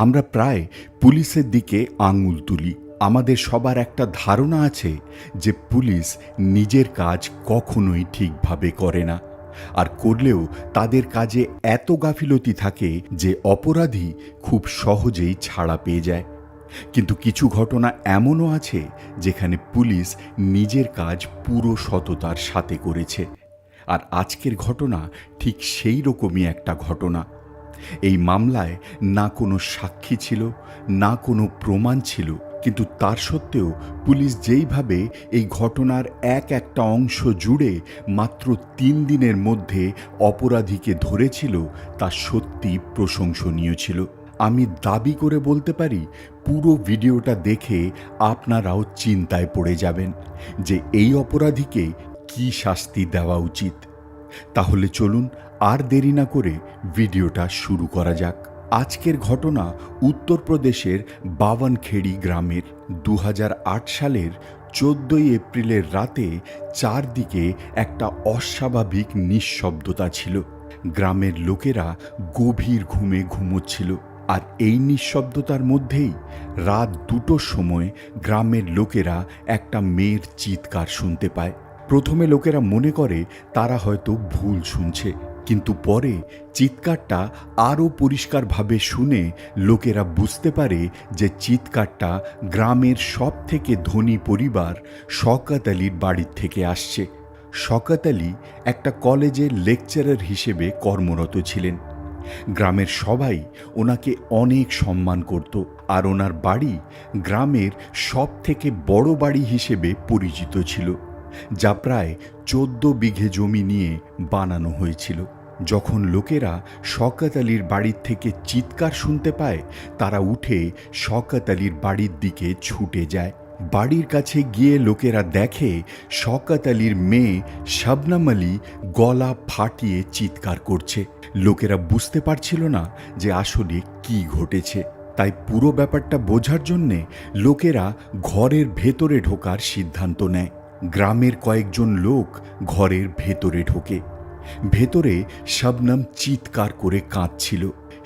আমরা প্রায় পুলিশের দিকে আঙুল তুলি। আমাদের সবার একটা ধারণা আছে যে পুলিশ নিজের কাজ কখনোই ঠিকভাবে করে না, আর করলেও তাদের কাজে এত গাফিলতি থাকে যে অপরাধী খুব সহজেই ছাড়া পেয়ে যায়। কিন্তু কিছু ঘটনা এমনও আছে যেখানে পুলিশ নিজের কাজ পুরো সততার সাথে করেছে। আর আজকের ঘটনা ঠিক সেই রকমই একটা ঘটনা। এই মামলায় না কোনো সাক্ষী ছিল, না কোনো প্রমাণ ছিল, কিন্তু তার সত্ত্বেও পুলিশ যেইভাবে এই ঘটনার একটা অংশ জুড়ে মাত্র ৩ দিনের মধ্যে অপরাধীকে ধরেছিল তা সত্যি প্রশংসনীয় ছিল। আমি দাবি করে বলতে পারি, পুরো ভিডিওটা দেখে আপনারাও চিন্তায় পড়ে যাবেন যে এই অপরাধীকে কী শাস্তি দেওয়া উচিত। তাহলে চলুন আর দেরি না করে ভিডিওটা শুরু করা যাক। আজকের ঘটনা উত্তরপ্রদেশের বাওয়ানখেড়ি গ্রামের। ২০০৮ সালের ১৪ই এপ্রিলের রাতে চারদিকে একটা অস্বাভাবিক নিঃশব্দতা ছিল। গ্রামের লোকেরা গভীর ঘুমে ঘুমোচ্ছিল। আর এই নিঃশব্দতার মধ্যেই রাত ২টোর সময় গ্রামের লোকেরা একটা মেয়ের চিৎকার শুনতে পায়। প্রথমে লোকেরা মনে করে তারা হয়তো ভুল শুনছে, কিন্তু পরে চিৎকারটা আরও পরিষ্কারভাবে শুনে লোকেরা বুঝতে পারে যে চিৎকারটা গ্রামের সব থেকে ধনী পরিবার শওকত আলীর বাড়ির থেকে আসছে। শওকত আলী একটা কলেজের লেকচারার হিসেবে কর্মরত ছিলেন। গ্রামের সবাই ওনাকে অনেক সম্মান করত, আর ওনার বাড়ি গ্রামের সব থেকে বড় বাড়ি হিসেবে পরিচিত ছিল, যা প্রায় ১৪ বিঘে জমি নিয়ে বানানো হয়েছিল। যখন লোকেরা শওকত আলীর বাড়ির থেকে চিৎকার শুনতে পায়, তারা উঠে শওকত আলীর বাড়ির দিকে ছুটে যায়। বাড়ির কাছে গিয়ে লোকেরা দেখে শওকত আলীর মেয়ে শবনম আলী গলা ফাটিয়ে চিৎকার করছে। লোকেরা বুঝতে পারছিল না যে আসলে কি ঘটেছে, তাই পুরো ব্যাপারটা বোঝার জন্যে লোকেরা ঘরের ভেতরে ঢোকার সিদ্ধান্ত নেয়। গ্রামের কয়েকজন লোক ঘরের ভেতরে ঢোকে। ভেতরে শবনম চিৎকার করে কাঁদছিল।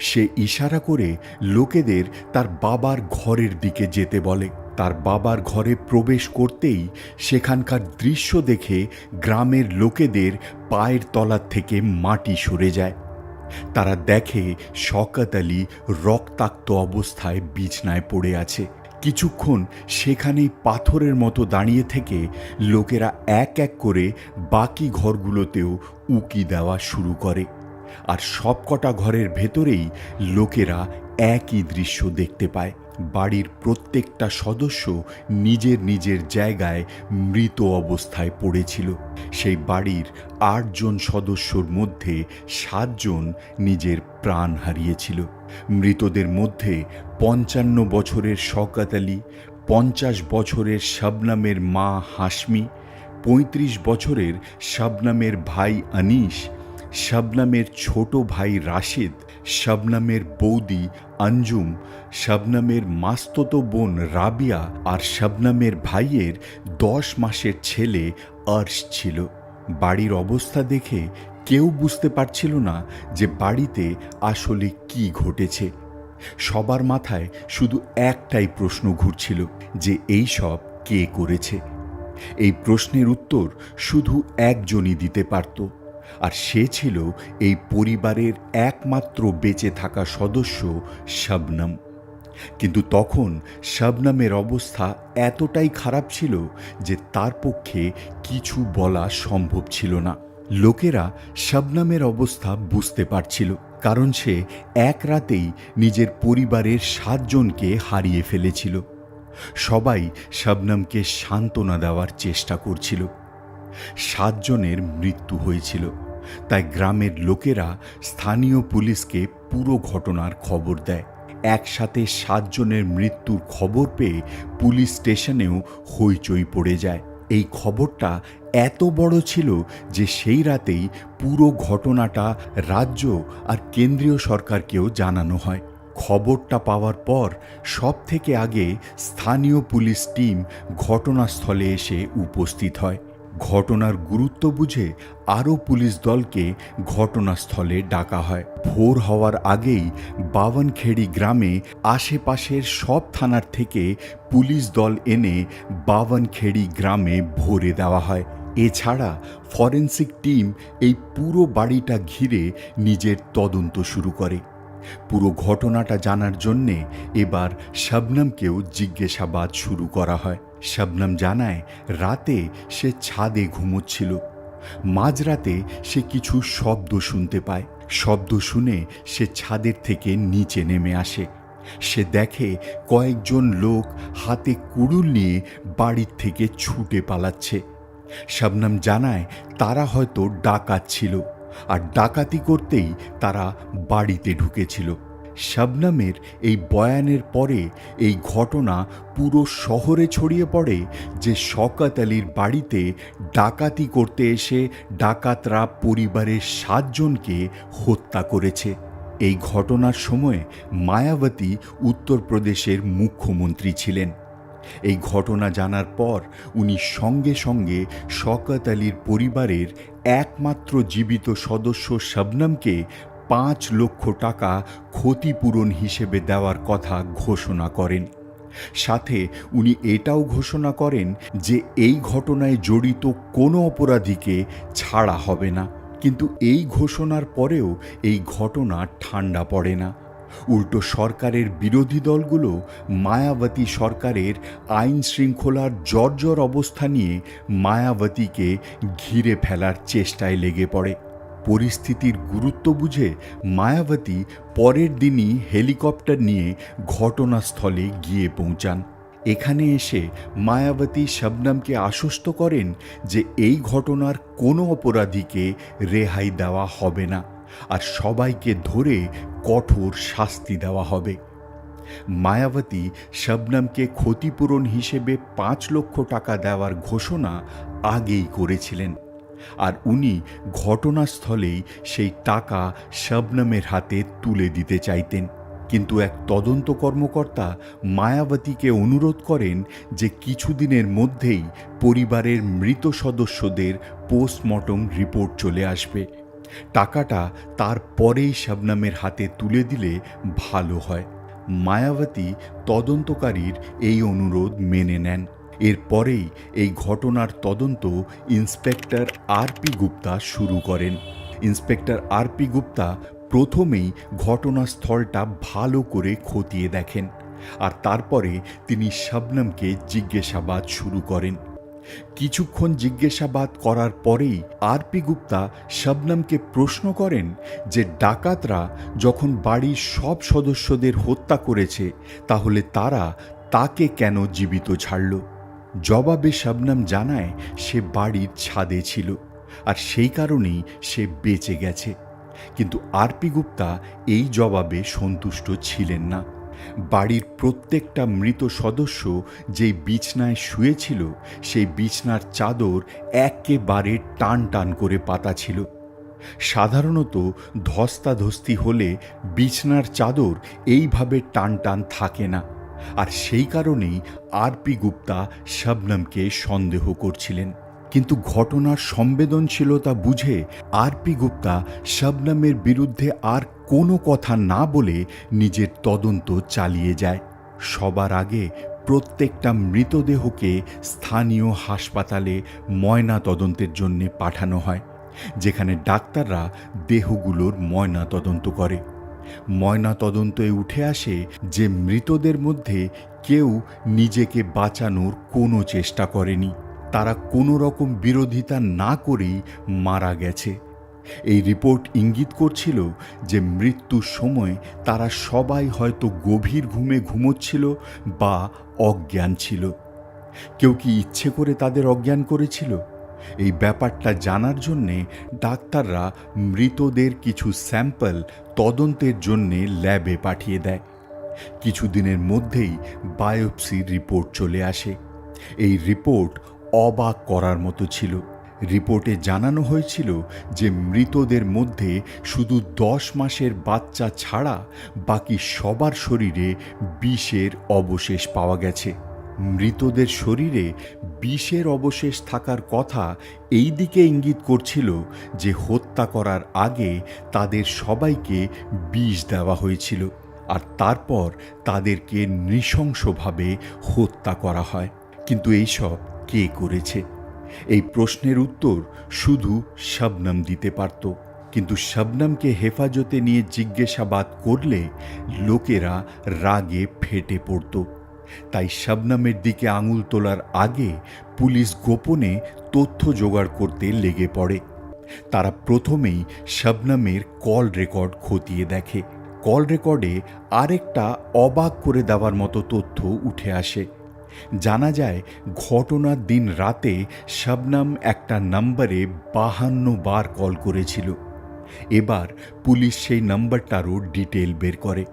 সে ইশারা করে লোকেদের তার বাবার ঘরের দিকে যেতে বলে। তার বাবার ঘরে প্রবেশ করতেই সেখানকার দৃশ্য দেখে গ্রামের লোকেদের পায়ের তলার থেকে মাটি সরে যায়। তারা দেখে শওকত আলী রক্তাক্ত অবস্থায় বিছনায় পড়ে আছে। কিছুক্ষণ সেখানেই পাথরের মতো দাঁড়িয়ে থেকে লোকেরা এক এক করে বাকি ঘরগুলোতেও উকি দেওয়া শুরু করে। আর সবকটা ঘরের ভেতরেই লোকেরা একই দৃশ্য দেখতে পায়। বাড়ির প্রত্যেকটা সদস্য নিজের নিজের জায়গায় মৃত অবস্থায় পড়েছিল। সেই বাড়ির ৮ জন সদস্যর মধ্যে ৭ জন নিজের প্রাণ হারিয়েছিল। মৃতদের মধ্যে ৫৫ বছরের শওকত আলী, ৫০ বছরের শবনমের মা হাশমি, ৩৫ বছরের শবনমের ভাই আনিস, শবনমের ছোট ভাই রাশেদ, শবনমের বৌদি আঞ্জুম, শবনমের মাস্তুতো বোন রাবিয়া আর শবনমের ভাইয়ের ১০ মাসের ছেলে আর্শ ছিল। বাড়ির অবস্থা দেখে কেউ বুঝতে পারছিল না যে বাড়িতে আসলে কি ঘটেছে। সবার মাথায় শুধু একটাই প্রশ্ন ঘুরছিল যে এই সব কে করেছে। এই প্রশ্নের উত্তর শুধু একজনই দিতে পারত, আর সে ছিল এই পরিবারের একমাত্র বেঁচে থাকা সদস্য শবনম। কিন্তু তখন শবনমের অবস্থা এতটাই খারাপ ছিল যে তার পক্ষে কিছু বলা সম্ভব ছিল না। লোকেরা শবনমের অবস্থা বুঝতে পারছিল, কারণ সে এক রাতেই নিজের পরিবারের ৭ জনকে হারিয়ে ফেলেছিল। সবাই শবনমকে সান্ত্বনা দেওয়ার চেষ্টা করছিল। ৭ জনের মৃত্যু হয়েছিল, তাই গ্রামের লোকেরা স্থানীয় পুলিশকে পুরো ঘটনার খবর দেয়। একসাথে ৭ জনের মৃত্যুর খবর পেয়ে পুলিশ স্টেশনেও হইচই পড়ে যায়। এই খবরটা এত বড় ছিল যে সেই রাতেই পুরো ঘটনাটা রাজ্য আর কেন্দ্রীয় সরকারকেও জানানো হয়। খবরটা পাওয়ার পর সব থেকে আগে স্থানীয় পুলিশ টিম ঘটনাস্থলে এসে উপস্থিত হয়। ঘটনার গুরুত্ব বুঝে আরও পুলিশ দলকে ঘটনাস্থলে ডাকা হয়। ভোর হওয়ার আগেই বাওয়ানখেড়ি গ্রামে আশেপাশের সব থানার থেকে পুলিশ দল এনে বাওয়ানখেড়ি গ্রামে ভরে দেওয়া হয়। এছাড়া ফরেন্সিক টিম এই পুরো বাড়িটা ঘিরে নিজের তদন্ত শুরু করে। পুরো ঘটনাটা জানার জন্যে এবার শবনমকেও জিজ্ঞাসাবাদ শুরু করা হয়। শবনম জানায় রাতে সে ছাদে ঘুমোচ্ছিল। মাঝরাতে সে কিছু শব্দ শুনতে পায়। শব্দ শুনে সে ছাদের থেকে নিচে নেমে আসে। সে দেখে কয়েকজন লোক হাতে কুড়ুল নিয়ে বাড়ির থেকে ছুটে পালাচ্ছে। শবনম জানায় তারা হয়তো ডাকাত ছিল, আর ডাকাতি করতেই তারা বাড়িতে ঢুকেছিল। শবনমের এই বয়ানের পরে এই ঘটনা পুরো শহরে ছড়িয়ে পড়ে যে শওকত আলীর বাড়িতে ডাকাতি করতে এসে ডাকাতরা পরিবারের 7 জনকে হত্যা করেছে। এই ঘটনার সময় মায়াবতী উত্তরপ্রদেশের মুখ্যমন্ত্রী ছিলেন। এই ঘটনা জানার পর উনি সঙ্গে সঙ্গে শওকত আলীর পরিবারের একমাত্র জীবিত সদস্য শবনমকে 5 লক্ষ টাকা ক্ষতিপূরণ হিসেবে দেওয়ার কথা ঘোষণা করেন। সাথে উনি এটাও ঘোষণা করেন যে এই ঘটনায় জড়িত কোনো অপরাধীকে ছাড়া হবে না। কিন্তু এই ঘোষণার পরেও এই ঘটনা ঠান্ডা পড়ে না। উল্টো সরকারের বিরোধী দলগুলো মায়াবতী সরকারের আইন শৃঙ্খলার জর্জর অবস্থা নিয়ে মায়াবতীকে ঘিরে ফেলার চেষ্টায় লেগে পড়ে। পরিস্থিতির গুরুত্ব বুঝে মায়াবতী পরের দিনই হেলিকপ্টার নিয়ে ঘটনাস্থলে গিয়ে পৌঁছান। এখানে এসে মায়াবতী শবনমকে আশ্বস্ত করেন যে এই ঘটনার কোনো অপরাধীকে রেহাই দেওয়া হবে না, আর সবাইকে ধরে কঠোর শাস্তি দেওয়া হবে। মায়াবতী শবনমকে ক্ষতিপূরণ হিসেবে 5 লক্ষ টাকা দেওয়ার ঘোষণা আগেই করেছিলেন, আর উনি ঘটনাস্থলেই সেই টাকা শবনমের হাতে তুলে দিতে চাইতেন। কিন্তু এক তদন্ত কর্মকর্তা মায়াবতীকে অনুরোধ করেন যে কিছুদিনের মধ্যেই পরিবারের মৃত সদস্যদের পোস্টমর্টম রিপোর্ট চলে আসবে। টাকাটা তারপরেই শবনমের হাতে তুলে দিলে ভালো হয়। মায়াবতী তদন্তকারীর এই অনুরোধ মেনে নেন। এরপরেই এই ঘটনার তদন্ত ইন্সপেক্টর আর.পি. গুপ্তা শুরু করেন। ইন্সপেক্টর আর.পি. গুপ্তা প্রথমেই ঘটনাস্থলটা ভালো করে খতিয়ে দেখেন, আর তারপরে তিনি শবনমকে জিজ্ঞাসাবাদ শুরু করেন। কিছুক্ষণ জিজ্ঞাসাবাদ করার পরেই আর.পি. গুপ্তা শবনমকে প্রশ্ন করেন যে ডাকাতরা যখন বাড়ির সব সদস্যদের হত্যা করেছে তাহলে তারা তাকে কেন জীবিত ছাড়ল। জবাবে শবনম জানায় সে বাড়ির ছাদে ছিল, আর সেই কারণেই সে বেঁচে গেছে। কিন্তু আর.পি. গুপ্তা এই জবাবে সন্তুষ্ট ছিলেন না। বাড়ির প্রত্যেকটা মৃত সদস্য যেই বিছনায় শুয়েছিল সেই বিছনার চাদর একেবারে টান টান করে পাতা ছিল। সাধারণত ধস্তাধস্তি হলে বিছনার চাদর এইভাবে টান টান থাকে না, আর সেই কারণেই আর.পি. গুপ্তা শবনমকে সন্দেহ করছিলেন। কিন্তু ঘটনার সংবেদনশীলতা বুঝে আর.পি. গুপ্তা শবনমের বিরুদ্ধে আর কোনো কথা না বলে নিজের তদন্ত চালিয়ে যায়। সবার আগে প্রত্যেকটা মৃতদেহকে স্থানীয় হাসপাতালে ময়না তদন্তের জন্য পাঠানো হয়, যেখানে ডাক্তাররা দেহগুলোর ময়না তদন্ত করে। ময়না তদন্তে উঠে আসে যে মৃতদের মধ্যে কেউ নিজেকে বাঁচানোর কোনো চেষ্টা করেনি। তারা কোনো রকম বিরোধিতা না করেই মারা গেছে। এই রিপোর্ট ইঙ্গিত করছিল যে মৃত্যুর সময় তারা সবাই হয়তো গভীর ঘুমে ঘুমোচ্ছিল বা অজ্ঞান ছিল। কেউ কি ইচ্ছে করে তাদের অজ্ঞান করেছিল? এই ব্যাপারটা জানার জন্যে ডাক্তাররা মৃতদের কিছু স্যাম্পল তদন্তের জন্যে ল্যাবে পাঠিয়ে দেয়। কিছুদিনের মধ্যেই বায়োপসির রিপোর্ট চলে আসে। এই রিপোর্ট অবাক করার মতো ছিল। রিপোর্টে জানানো হয়েছিল যে মৃতদের মধ্যে শুধু 10 মাসের বাচ্চা ছাড়া বাকি সবার শরীরে বিষের অবশেষ পাওয়া গেছে। মৃতদের শরীরে বিষের অবশেষ থাকার কথা এই দিকে ইঙ্গিত করছিল যে হত্যা করার আগে তাদের সবাইকে বিষ দেওয়া হয়েছিল, আর তারপর তাদেরকে নৃশংসভাবে হত্যা করা হয়। কিন্তু এইসব কে করেছে? এই প্রশ্নের উত্তর শুধু শবনম দিতে পারত। কিন্তু শবনমকে হেফাজতে নিয়ে জিজ্ঞাসাবাদ করলে লোকেরা রাগে ফেটে পড়ত। তাই শবনমের দিকে আঙুল তোলার আগে পুলিশ গোপনে তথ্য জোগাড় করতে লেগে পড়ে। তারা প্রথমেই শবনমের কল রেকর্ড খতিয়ে দেখে। কল রেকর্ডে আরেকটা অবাক করে দেওয়ার মতো তথ্য উঠে আসে। জানা যায় ঘটনার দিন রাতে শবনম একটা নম্বরে 52 বার কল করেছিল। এবার পুলিশ সেই নম্বরটারও ডিটেল বের করে।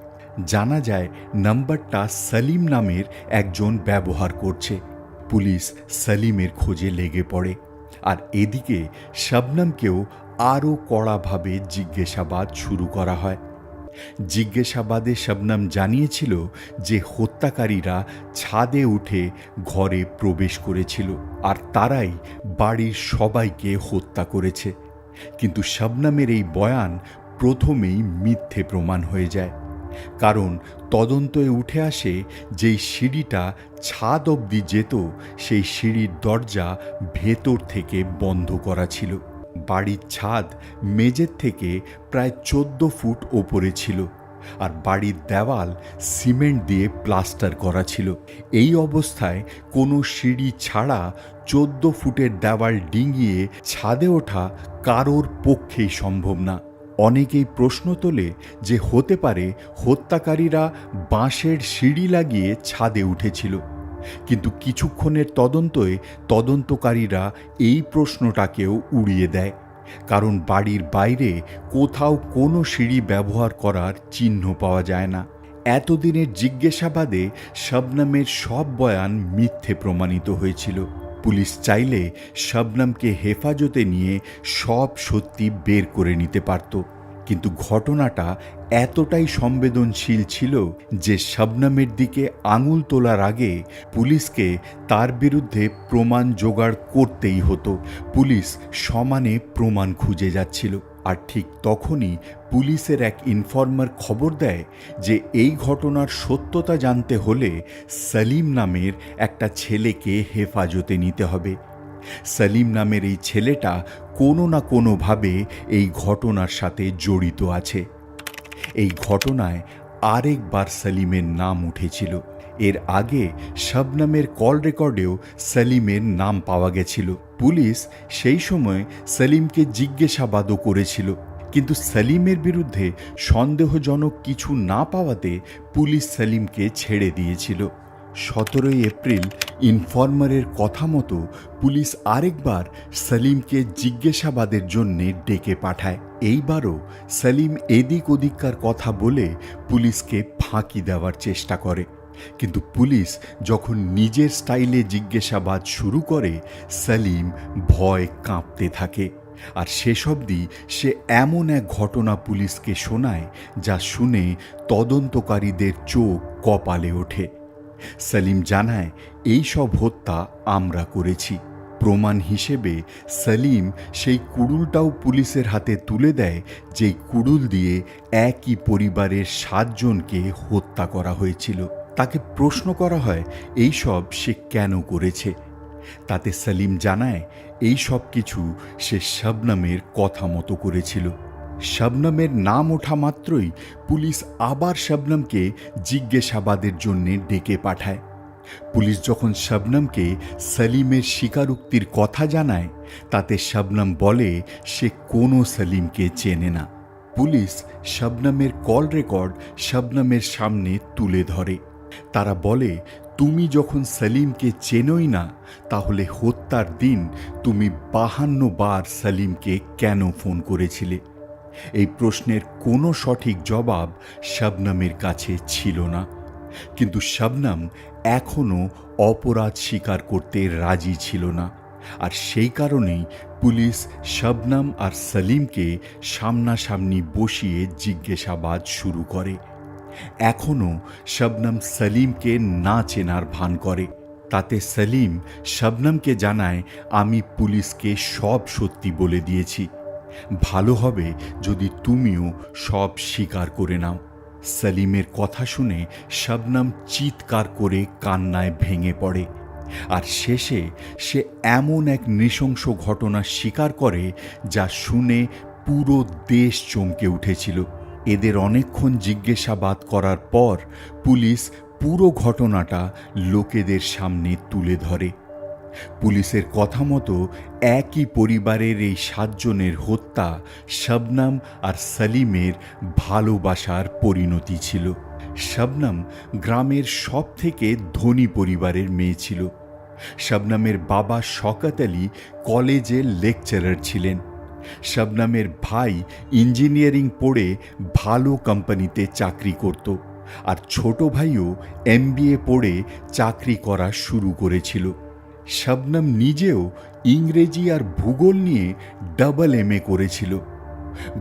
জানা যায় নম্বরটা সলিম নামের একজন ব্যবহার করছে। পুলিশ সলিমের খোঁজে লেগে পড়ে, আর এদিকে শবনমকেও আরও কড়াভাবে জিজ্ঞাসাবাদ শুরু করা হয়। জিজ্ঞাসাবাদে শবনম জানিয়েছিল যে হত্যাকারীরা ছাদে উঠে ঘরে প্রবেশ করেছিল, আর তারাই বাড়ির সবাইকে হত্যা করেছে। কিন্তু শবনমের এই বয়ান প্রথমেই মিথ্যে প্রমাণ হয়ে যায়, কারণ তদন্তে উঠে আসে যেই সিঁড়িটা ছাদ অবধি যেত সেই সিঁড়ির দরজা ভেতর থেকে বন্ধ করা ছিল। বাড়ির ছাদ মেঝের থেকে প্রায় 14 ফুট ওপরে ছিল, আর বাড়ির দেওয়াল সিমেন্ট দিয়ে প্লাস্টার করা ছিল। এই অবস্থায় কোনো সিঁড়ি ছাড়া 14 ফুটের দেওয়াল ডিঙিয়ে ছাদে ওঠা কারোর পক্ষেই সম্ভব না। অনেকেই প্রশ্ন তোলে যে হতে পারে হত্যাকারীরা বাঁশের সিঁড়ি লাগিয়ে ছাদে উঠেছিল। কিন্তু কিছুক্ষণের তদন্তকারীরা এই প্রশ্নটাকেও উড়িয়ে দেয়, কারণ বাড়ির বাইরে কোথাও কোনো সিঁড়ি ব্যবহার করার চিহ্ন পাওয়া যায় না। এতদিনের জিজ্ঞাসাবাদে শবনমের সব বয়ান মিথ্যে প্রমাণিত হয়েছিল। পুলিশ চাইলে শবনমকে হেফাজতে নিয়ে সব সত্যি বের করে নিতে পারত, কিন্তু ঘটনাটা এতটাই সংবেদনশীল ছিল যে শবনমের দিকে আঙুল তোলার আগে পুলিশকে তার বিরুদ্ধে প্রমাণ জোগাড় করতেই হতো। পুলিশ সমানে প্রমাণ খুঁজে যাচ্ছিল, আর ঠিক তখনই পুলিশের এক ইনফর্মার খবর দেয় যে এই ঘটনার সত্যতা জানতে হলে সলিম নামের একটা ছেলেকে হেফাজতে নিতে হবে। সলিম নামের এই ছেলেটা কোনো না কোনোভাবে এই ঘটনার সাথে জড়িত আছে। এই ঘটনায় আরেকবার সলিমের নাম উঠেছিল। এর আগে শবনমের কল রেকর্ডেও সলিমের নাম পাওয়া গেছিল। পুলিশ সেই সময় সলিমকে জিজ্ঞাসাবাদও করেছিল, কিন্তু সলিমের বিরুদ্ধে সন্দেহজনক কিছু না পাওয়াতে পুলিশ সলিমকে ছেড়ে দিয়েছিল। 17 এপ্রিল ইনফর্মারের কথা মতো পুলিশ আরেকবার সলিমকে জিজ্ঞাসাবাদের জন্যে ডেকে পাঠায়। এইবারও সলিম এদিক ওদিককার কথা বলে পুলিশকে ফাঁকি দেওয়ার চেষ্টা করে, কিন্তু পুলিশ যখন নিজের স্টাইলে জিজ্ঞাসাবাদ শুরু করে সলিম ভয় কাঁপতে থাকে। আর শেষ অবধি সে এমন এক ঘটনা পুলিশকে শোনায় যা শুনে তদন্তকারীদের চোখ কপালে ওঠে। সলিম জানায় এই সব হত্যা আমরা করেছি। প্রমাণ হিসেবে সলিম সেই কুড়ুলটাও পুলিশের হাতে তুলে দেয়, যেই কুড়ুল দিয়ে একই পরিবারের 7 জনকে হত্যা করা হয়েছিল। তাকে প্রশ্ন করা হয় এই সব সে কেন করেছে। তাতে সলিম জানায় এই সব কিছু সে শবনমের কথা মতো করেছিল। শবনমের নাম ওঠা মাত্রই পুলিশ আবার শবনমকে জিজ্ঞাসাবাদের জন্য ডেকে পাঠায়। পুলিশ যখন শবনমকে সলিমের স্বীকারোক্তির কথা জানায়, তাতে শবনম বলে সে কোনো সলিমকে চেনে না। পুলিশ শবনমের কল রেকর্ড শবনমের সামনে তুলে ধরে। তারা বলে, তুমি যখন সলিমকে চেনোই না, তাহলে হত্যার দিন তুমি 52 বার সলিমকে কেন ফোন করেছিলে? এই প্রশ্নের কোনো সঠিক জবাব শবনমের কাছে ছিল না, কিন্তু শবনম এখনও অপরাধ স্বীকার করতে রাজি ছিল না। আর সেই কারণেই পুলিশ শবনম আর সলিমকে সামনাসামনি বসিয়ে জিজ্ঞাসাবাদ শুরু করে। এখনও শবনম সলিমকে না চেনার ভান করে, তাতে সেলিম শবনমকে জানায়, আমি পুলিশকে সব সত্যি বলে দিয়েছি, ভালো হবে যদি তুমিও সব স্বীকার করে নাও। সেলিমের কথা শুনে শবনম চিৎকার করে কান্নায় ভেঙে পড়ে, আর শেষে সে এমন এক নৃশংস ঘটনা স্বীকার করে যা শুনে পুরো দেশ চমকে উঠেছিল। এদের অনেকক্ষণ জিজ্ঞাসাবাদ করার পর পুলিশ পুরো ঘটনাটা লোকেদের সামনে তুলে ধরে। পুলিশের কথা মতো একই পরিবারের এই 7 জনের হত্যা শবনম আর সেলিমের ভালোবাসার পরিণতি ছিল। শবনম গ্রামের সব থেকে ধনী পরিবারের মেয়ে ছিল। শবনমের বাবা শওকত আলী কলেজে লেকচারার ছিলেন। শবনমের ভাই ইঞ্জিনিয়ারিং পড়ে ভালো কোম্পানিতে চাকরি করত, আর ছোট ভাইও MBA পড়ে চাকরি করা শুরু করেছিল। শবনম নিজেও ইংরেজি আর ভূগোল নিয়ে ডাবল MA করেছিল।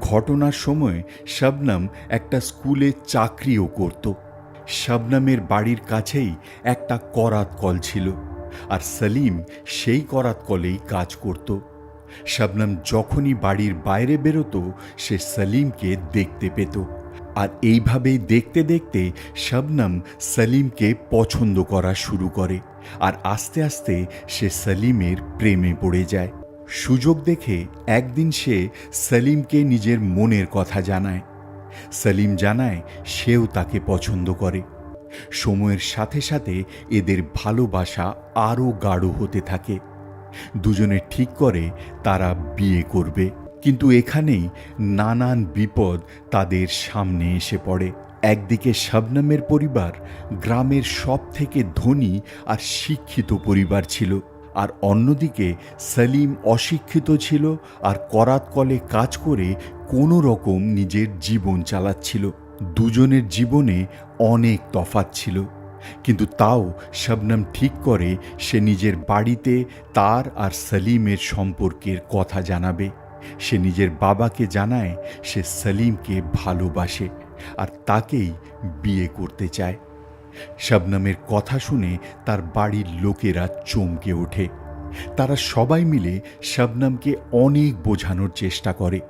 ঘটনার সময় শবনম একটা স্কুলে চাকরিও করত। শবনমের বাড়ির কাছেই একটা করাত কল ছিল, আর সেলিম সেই করাত কলেই কাজ করত। শবনম যখনই বাড়ির বাইরে বেরোতো সে সেলিমকে দেখতে পেত, আর এইভাবেই দেখতে দেখতে শবনম সেলিমকে পছন্দ করা শুরু করে, আর আস্তে আস্তে সে সেলিমের প্রেমে পড়ে যায়। সুযোগ দেখে একদিন সে সেলিমকে নিজের মনের কথা জানায়। সেলিম জানায় সেও তাকে পছন্দ করে। সময়ের সাথে সাথে এদের ভালোবাসা আরও গাঢ় হতে থাকে। দুজনে ঠিক করে তারা বিয়ে করবে, কিন্তু এখানেই নানান বিপদ তাদের সামনে এসে পড়ে। একদিকে শবনমের পরিবার গ্রামের সব থেকে ধনী আর শিক্ষিত পরিবার ছিল, আর অন্যদিকে সেলিম অশিক্ষিত ছিল আর করাত কলে কাজ করে কোনো রকম নিজের জীবন চালাচ্ছিল। দুজনের জীবনে অনেক তফাৎ ছিল, কিন্তু তাও শবনম ঠিক করে সে নিজের বাড়িতে তার আর সেলিমের সম্পর্কের কথা জানাবে। সে নিজের বাবাকে জানায় সে সেলিমকে ভালোবাসে আর তাকেই বিয়ে করতে চায়। শবনমের কথা শুনে তার বাড়ির লোকেরা চমকে ওঠে। তারা সবাই মিলে শবনমকে অনেক বোঝানোর চেষ্টা করে,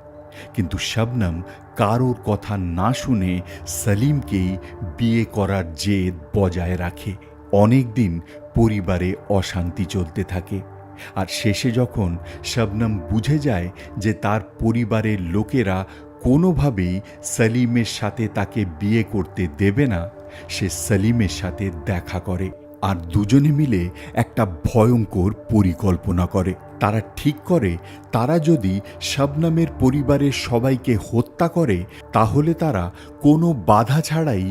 কিন্তু শবনম কারোর কথা না শুনে সেলিমকেই বিয়ে করার জেদ বজায় রাখে। অনেক দিন পরিবারে অশান্তি চলতে থাকে, আর শেষে যখন শবনম বুঝে যায় যে তার পরিবারের লোকেরা কোনোভাবেই সেলিমের সাথে তাকে বিয়ে করতে দেবে না, সে সেলিমের সাথে দেখা করে, আর দুজনে মিলে একটা ভয়ঙ্কর পরিকল্পনা করে। তারা ঠিক করে তারা যদি শবনমের পরিবারের সবাইকে হত্যা করে তাহলে তারা কোনো বাধা ছাড়াই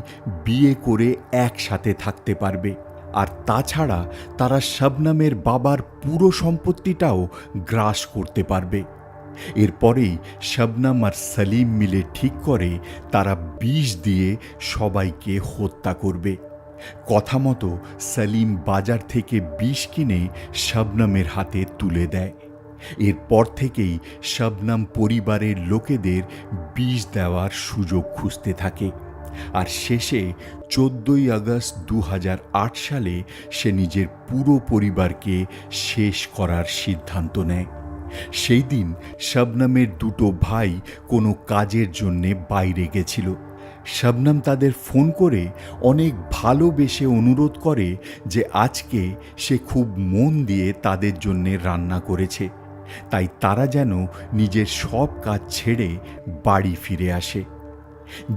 বিয়ে করে একসাথে থাকতে পারবে, আর তাছাড়া তারা শবনমের বাবার পুরো সম্পত্তিটাও গ্রাস করতে পারবে। এরপরেই শবনম আর সেলিম মিলে ঠিক করে তারা বিষ দিয়ে সবাইকে হত্যা করবে। কথা মতো সেলিম বাজার থেকে বিষ কিনে শবনমের হাতে তুলে দেয়। এরপর থেকেই শবনম পরিবারের লোকেদের বিষ দেওয়ার সুযোগ খুঁজতে থাকে, আর শেষে 14ই আগস্ট 2008 সালে সে নিজের পুরো পরিবারকে শেষ করার সিদ্ধান্ত নেয়। সেই দিন শবনমের দুটো ভাই কোনো কাজের জন্যে বাইরে গেছিল। শবনম তাদের ফোন করে অনেক ভালোবেসে অনুরোধ করে যে আজকে সে খুব মন দিয়ে তাদের জন্যে রান্না করেছে, তাই তারা যেন নিজের সব কাজ ছেড়ে বাড়ি ফিরে আসে।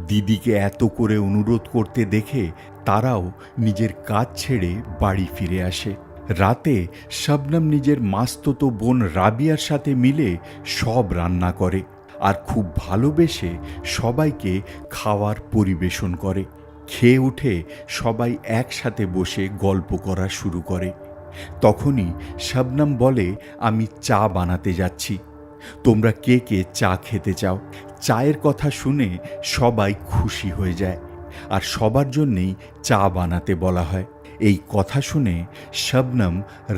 দিদিকে এত করে অনুরোধ করতে দেখে তারাও নিজের কাজ ছেড়ে বাড়ি ফিরে আসে। রাতে শবনম নিজের মাস্তুতো বোন রাবিয়ার সাথে মিলে সব রান্না করে, আর খুব ভালোবেসে সবাইকে খাওয়ার পরিবেশন করে। খেয়ে উঠে সবাই একসাথে বসে গল্প করা শুরু করে। তখনই শবনম বলে, আমি চা বানাতে যাচ্ছি, তোমরা কে কে চা খেতে চাও? চায়ের কথা শুনে সবাই খুশি হয়ে যায়, আর সবার জন্যেই চা বানাতে বলা হয়। এই কথা শুনে শবনম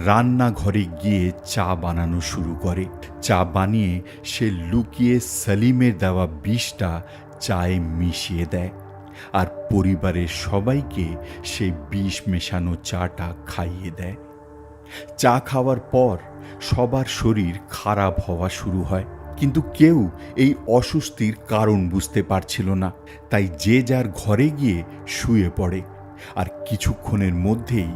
রান্নাঘরে গিয়ে চা বানানো শুরু করে। চা বানিয়ে সে লুকিয়ে সেলিমের দেওয়া বিষটা চায়ে মিশিয়ে দেয়, আর পরিবারের সবাইকে সেই বিষ মেশানো চাটা খাইয়ে দেয়। চা খাওয়ার পর সবার শরীর খারাপ হওয়া শুরু হয়, কিন্তু কেউ এই অস্বস্তির কারণ বুঝতে পারছিল না। তাই যে যার ঘরে গিয়ে শুয়ে পড়ে, আর কিছুক্ষণের মধ্যেই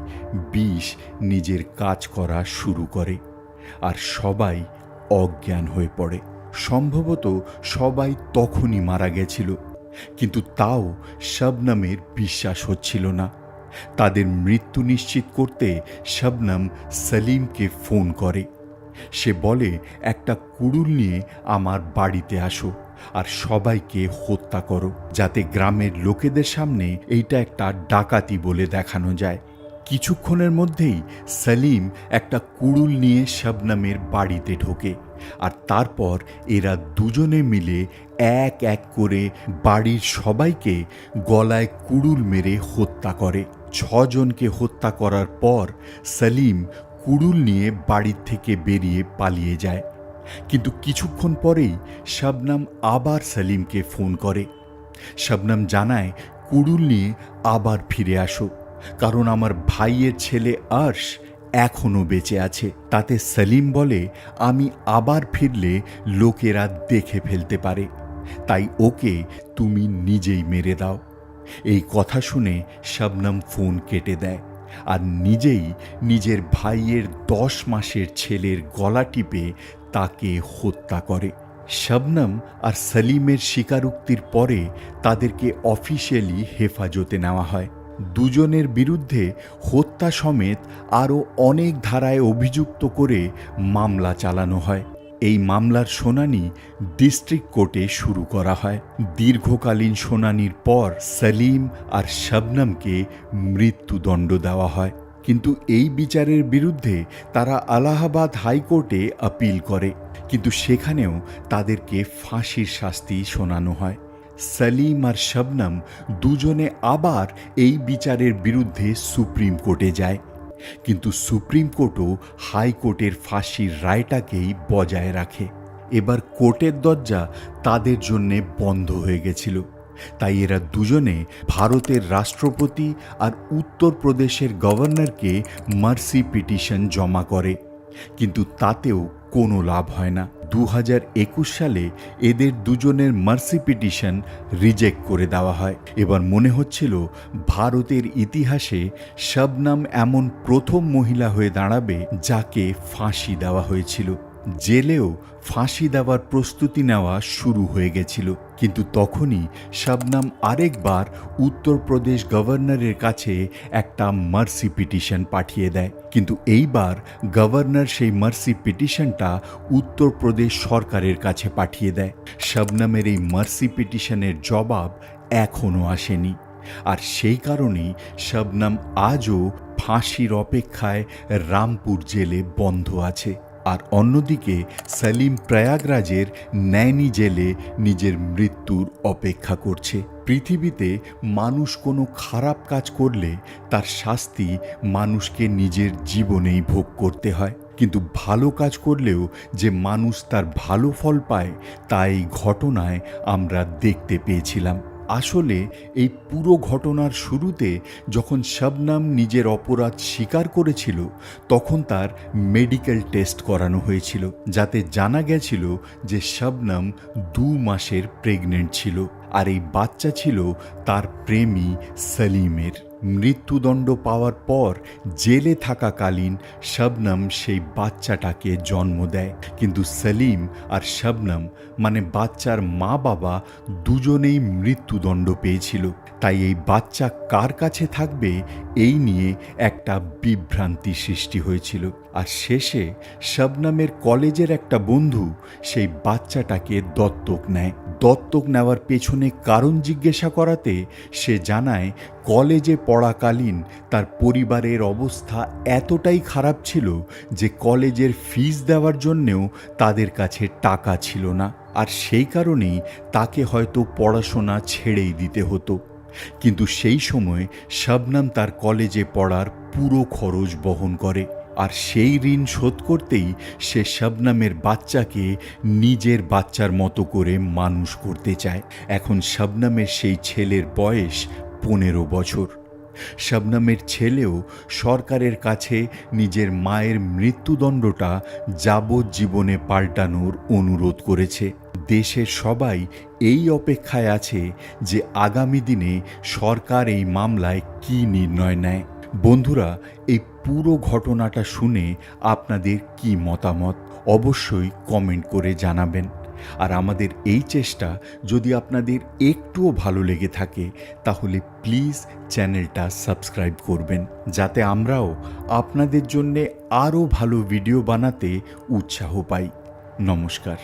বিষ নিজের কাজ করা শুরু করে, আর সবাই অজ্ঞান হয়ে পড়ে। সম্ভবত সবাই তখনই মারা গেছিল, কিন্তু তাও শবনমের বিশ্বাস হচ্ছিল না। তাদের মৃত্যু নিশ্চিত করতে শবনম সলিমকে ফোন করে। সে বলে, একটা কুড়ুল নিয়ে আমার বাড়িতে আসো আর সবাইকে হত্যা করো, যাতে গ্রামের লোকেদের সামনে এইটা একটা ডাকাতি বলে দেখানো যায়। কিছুক্ষণের মধ্যেই সলিম একটা কুড়ুল নিয়ে শবনমের বাড়িতে ঢোকে, আর তারপর এরা দুজনে মিলে এক এক করে বাড়ির সবাইকে গলায় কুড়ুল মেরে হত্যা করে। 6 জনকে হত্যা করার পর সলিম কুড়ুল নিয়ে বাড়ির থেকে বেরিয়ে পালিয়ে যায়। কিন্তু কিছুক্ষণ পরেই শবনম আবার সলিমকে ফোন করে। শবনম জানায়, কুড়ুল নিয়ে আবার ফিরে আসো, কারণ আমার ভাইয়ের ছেলে আর্শ এখনও বেঁচে আছে। তাতে সলিম বলে, আমি আবার ফিরলে লোকেরা দেখে ফেলতে পারে, তাই ওকে তুমি নিজেই মেরে দাও। এই কথা শুনে শবনম ফোন কেটে দেয় আর নিজেই নিজের ভাইয়ের 10 মাসের ছেলের গলা টিপে তাকে হত্যা করে। শবনম আর সলিমের স্বীকারোক্তির পরে তাদেরকে অফিসিয়ালি হেফাজতে নেওয়া হয়। দুজনের বিরুদ্ধে হত্যা সমেত আরও অনেক ধারায় অভিযুক্ত করে মামলা চালানো হয়। এই মামলার শুনানি ডিস্ট্রিক্ট কোর্টে শুরু করা হয়। দীর্ঘকালীন শুনানির পর সলিম আর শবনমকে মৃত্যুদণ্ড দেওয়া হয়, কিন্তু এই বিচারের বিরুদ্ধে তারা এলাহাবাদ হাইকোর্টে আপিল করে, কিন্তু সেখানেও তাদেরকে ফাঁসির শাস্তি শোনানো হয়। সলিম আর শবনম দুজনে আবার এই বিচারের বিরুদ্ধে সুপ্রিম কোর্টে যায়, কিন্তু সুপ্রিম কোর্টও হাইকোর্টের ফাঁসির রায়টাকেই বজায় রাখে। এবার কোর্টের দরজা তাদের জন্যে বন্ধ হয়ে গেছিল, তাই এরা দুজনে ভারতের রাষ্ট্রপতি আর উত্তরপ্রদেশের গভর্নরকে মার্সি পিটিশন জমা করে, কিন্তু তাতেও কোনো লাভ হয় না। 2021 সালে এদের দুজনের মার্সি পিটিশন রিজেক্ট করে দেওয়া হয়। এবার মনে হচ্ছিল ভারতের ইতিহাসে শবনম এমন প্রথম মহিলা হয়ে দাঁড়াবে যাকে ফাঁসি দেওয়া হয়েছিল। জেলেও ফাঁসি দেওয়ার প্রস্তুতি নেওয়া শুরু হয়ে গেছিল, কিন্তু তখনই শবনম আরেকবার উত্তরপ্রদেশ গভর্নরের কাছে একটা মার্সি পিটিশন পাঠিয়ে দেয়, কিন্তু এইবার গভর্নর সেই মার্সি পিটিশনটা উত্তরপ্রদেশ সরকারের কাছে পাঠিয়ে দেয়। শবনমের এই মার্সি পিটিশনের জবাব এখনও আসেনি, আর সেই কারণেই শবনম আজও ফাঁসির অপেক্ষায় রামপুর জেলে বন্ধ আছে। আর অন্যদিকে সলিম প্রয়াগরাজের নৈনি জেলে নিজের মৃত্যুর অপেক্ষা করছে। পৃথিবীতে মানুষ কোনো খারাপ কাজ করলে তার শাস্তি মানুষকে নিজের জীবনেই ভোগ করতে হয়, কিন্তু ভালো কাজ করলেও যে মানুষ তার ভালো ফল পায় তা এই ঘটনায় আমরা দেখতে পেয়েছিলাম। আসলে এই পুরো ঘটনার শুরুতে যখন শবনম নিজের অপরাধ স্বীকার করেছিল, তখন তার মেডিকেল টেস্ট করানো হয়েছিল, যাতে জানা গেছিল যে শবনম 2 মাসের প্রেগনেন্ট ছিল, আর এই বাচ্চা ছিল তার প্রেমী সলিমের। মৃত্যুদণ্ড পাওয়ার পর জেলে থাকাকালীন শবনম সেই বাচ্চাটাকে জন্ম দেয়, কিন্তু সলিম আর শবনম মানে বাচ্চার মা বাবা দুজনেই মৃত্যুদণ্ড পেয়েছিল। তাই এই বাচ্চা কার কাছে থাকবে এই নিয়ে একটা বিভ্রান্তি সৃষ্টি হয়েছিল। আর শেষে শবনমের কলেজের একটা বন্ধু সেই বাচ্চাটাকে দত্তক নেয়। দত্তক নেওয়ার পেছনে কারণ জিজ্ঞাসা করাতে সে জানায়, কলেজে পড়াকালীন তার পরিবারের অবস্থা এতটাই খারাপ ছিল যে কলেজের ফিস দেওয়ার জন্যেও তাদের কাছে টাকা ছিল না, আর সেই কারণেই তাকে হয়তো পড়াশোনা ছেড়েই দিতে হতো। কিন্তু সেই সময় শবনম তার কলেজে পড়ার পুরো খরচ বহন করে, আর সেই ঋণ শোধ করতেই সে শবনমের বাচ্চাকে নিজের বাচ্চার মতো করে মানুষ করতে চায়। এখন শবনমের সেই ছেলের বয়স 15 বছর। শবনমের ছেলেও সরকারের কাছে নিজের মায়ের মৃত্যুদণ্ডটা যাবজ্জীবনে পাল্টানোর অনুরোধ করেছে। দেশের সবাই এই অপেক্ষায় আছে যে আগামী দিনে সরকার এই মামলায় কী নির্ণয় নেয়। বন্ধুরা, এই পুরো ঘটনাটা শুনে আপনাদের কী মতামত অবশ্যই কমেন্ট করে জানাবেন। আর আমাদের এই চেষ্টা যদি আপনাদের একটুও ভালো লেগে থাকে তাহলে প্লিজ চ্যানেলটা সাবস্ক্রাইব করবেন, যাতে আমরাও আপনাদের জন্যে আরও ভালো ভিডিও বানাতে উৎসাহ পাই। নমস্কার।